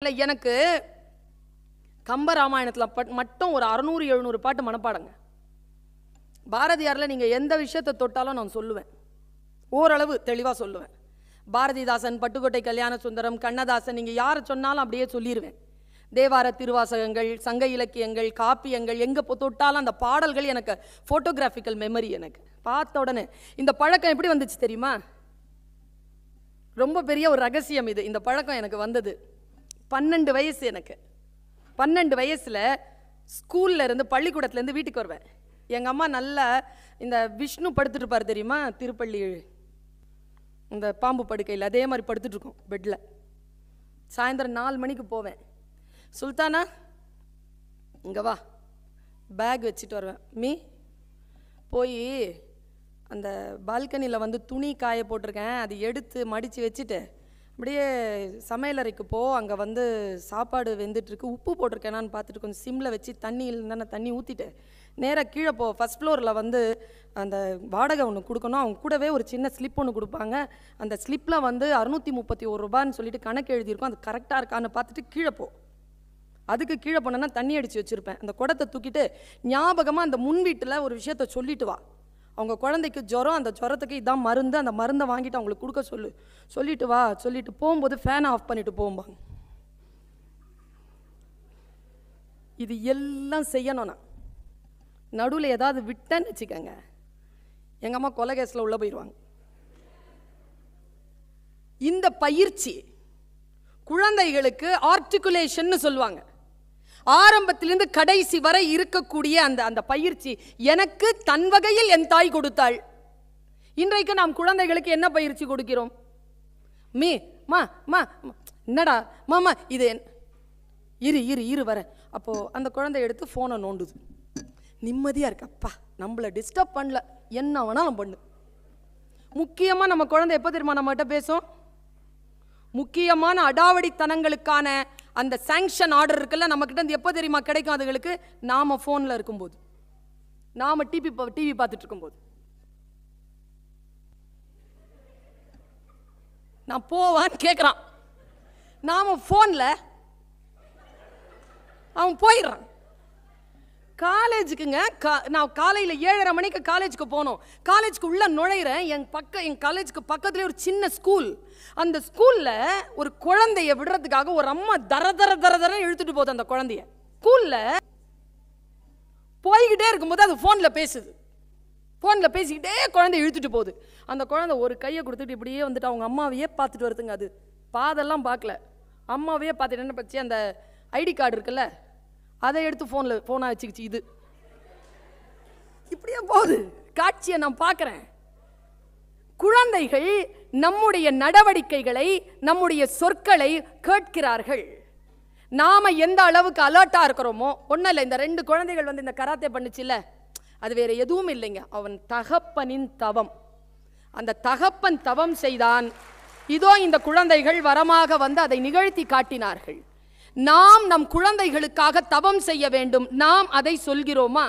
பாட்டில் எனக்கு கம்பராமாயணத்தில் மட்டும் ஒரு 600-700 பாட்டு மனப்பாடங்க. பாரதியாரில் நீங்கள் எந்த விஷயத்தை தொட்டாலும் நான் சொல்லுவேன், ஓரளவு தெளிவாக சொல்லுவேன். பாரதிதாசன், பட்டுக்கோட்டை கல்யாண சுந்தரம், கண்ணதாசன், நீங்கள் யாரை சொன்னாலும் அப்படியே சொல்லிடுவேன். தேவார திருவாசகங்கள், சங்க இலக்கியங்கள், காப்பியங்கள், எங்கே தொட்டாலும் அந்த பாடல்கள் எனக்கு ஃபோட்டோகிராஃபிக்கல் மெமரி. எனக்கு பார்த்த உடனே இந்த பழக்கம் எப்படி வந்துச்சு தெரியுமா? ரொம்ப பெரிய ஒரு ரகசியம் இது. இந்த பழக்கம் எனக்கு வந்தது 12 வயசு. எனக்கு 12 வயசில் ஸ்கூலில் இருந்து, பள்ளிக்கூடத்துலேருந்து வீட்டுக்கு வருவேன். எங்கள் அம்மா நல்லா இந்த விஷ்ணு படுத்துட்டு இருப்பார் தெரியுமா, திருப்பள்ளி இந்த பாம்பு படுக்கையில், அதே மாதிரி படுத்துட்ருக்கோம் பெட்டில். சாயந்தரம் 4 மணிக்கு போவேன். சுல்தானா இங்கே வா, பேக் வச்சுட்டு வருவேன். மீ போய் அந்த பால்கனியில் வந்து துணி காய போட்டிருக்கேன், அது எடுத்து மடித்து வச்சுட்டு அப்படியே சமையலறைக்கு போ, அங்கே வந்து சாப்பாடு வெந்துட்டுருக்கு, உப்பு போட்டிருக்கேனான்னு பார்த்துட்டு கொஞ்சம் சிம்மில் வச்சு தண்ணி இல்லைன்னா தண்ணி ஊற்றிட்டு நேராக கீழே போ. ஃபஸ்ட் ஃப்ளோரில் வந்து அந்த வாடகை ஒன்று கொடுக்கணும், அவங்க கூடவே ஒரு சின்ன ஸ்லிப் ஒன்று கொடுப்பாங்க. அந்த ஸ்லிப்பில் வந்து 631 ரூபான்னு சொல்லிட்டு கணக்கு எழுதியிருக்கோம், அது கரெக்டாக இருக்கான்னு பார்த்துட்டு கீழே போ. அதுக்கு கீழே போனேன்னா தண்ணி அடித்து வச்சுருப்பேன். அந்த குடத்தை தூக்கிட்டு ஞாபகமாக அந்த முன் வீட்டில் ஒரு விஷயத்த சொல்லிட்டு வா, அவங்க குழந்தைக்கு ஜுரம், அந்த ஜுரத்துக்கு இதான் மருந்து, அந்த மருந்தை வாங்கிட்டு அவங்களுக்கு கொடுக்க சொல்லிட்டு வா. சொல்லிட்டு போகும்போது ஃபேனை ஆஃப் பண்ணிட்டு போகும்பாங்க. இது எல்லாம் செய்யணும். நான் நடுவில் ஏதாவது விட்டேன்னு வச்சுக்கோங்க, எங்கள் அம்மா கொலை கேஸில் உள்ளே போயிடுவாங்க. இந்த பயிற்சி குழந்தைகளுக்கு ஆர்டிகுலேஷன் சொல்லுவாங்க. ஆரம்பத்திலிருந்து கடைசி வரை இருக்கக்கூடிய அந்த பயிற்சி எனக்கு தன் வகையில் என் தாய் கொடுத்தாள். இன்றைக்கு நாம் குழந்தைகளுக்கு என்ன பயிற்சி கொடுக்கிறோம்? மீ மா மா என்னடா மாமா இது இரு இரு இரு வர. அப்போ அந்த குழந்தை எடுத்து ஃபோனை நோண்டுது. நிம்மதியாக இருக்கப்பா, நம்மளை டிஸ்டர்ப் பண்ணல, என்ன வேணாலும் பண்ணு. முக்கியமாக நம்ம குழந்தை எப்போ தெரியுமா நம்மகிட்ட பேசும்? முக்கியமான அடாவடித்தனங்களுக்கான அந்த சாங்ஷன் ஆர்டர் இருக்குல்ல, நம்மக்கிட்ட இருந்து எப்போ தெரியுமா கிடைக்கும்? அதுகளுக்கு நாம ஃபோனில் இருக்கும்போது, நாம டிவி பார்த்துட்டு இருக்கும்போது. நான் போவான்னு கேட்குறான், நாம ஃபோனில் அவன் போயிடுறான். காலேஜுக்குங்க, நான் காலையில் 7:30 மணிக்கு காலேஜுக்கு போனோம். காலேஜுக்கு உள்ள நுழையிறேன். என் காலேஜுக்கு பக்கத்துலேயே ஒரு சின்ன ஸ்கூல். அந்த ஸ்கூலில் ஒரு குழந்தைய விடுறதுக்காக ஒரு அம்மா தர இழுத்துட்டு போகுது. அந்த குழந்தைய ஸ்கூலில் போய்கிட்டே இருக்கும்போது அது ஃபோனில் பேசுது. ஃபோனில் பேசிக்கிட்டே குழந்தை இழுத்துட்டு போகுது. அந்த குழந்தை ஒரு கையை கொடுத்துட்டு இப்படியே வந்துட்டு அவங்க அம்மாவையே பார்த்துட்டு வருதுங்க. அது பாதெல்லாம் பார்க்கல, அம்மாவையே பார்த்துட்டு என்ன பச்சு, அந்த ஐடி கார்டு இருக்குல்ல அதை எடுத்து ஃபோனாக வச்சுக்கிச்சு. இது இப்படியே போகுது. காட்சியை நான் பார்க்குறேன். குழந்தைகள் நம்முடைய நடவடிக்கைகளை, நம்முடைய சொற்களை கேட்கிறார்கள். நாம எந்த அளவுக்கு அலர்ட்டாக இருக்கிறோமோ. ஒன்றும் இல்லை, இந்த 2 குழந்தைகள் வந்து இந்த கராத்தே பண்ணுச்சுல்ல, அது வேற எதுவும் இல்லைங்க, அவன் தகப்பனின் தவம். அந்த தகப்பன் தவம் செய்தான். இதோ இந்த குழந்தைகள் வரமாக வந்து அதை நிகழ்த்தி காட்டினார்கள். நாம் நம் குழந்தைகளுக்காக தவம் செய்ய வேண்டும். நாம் அதை சொல்கிறோமா?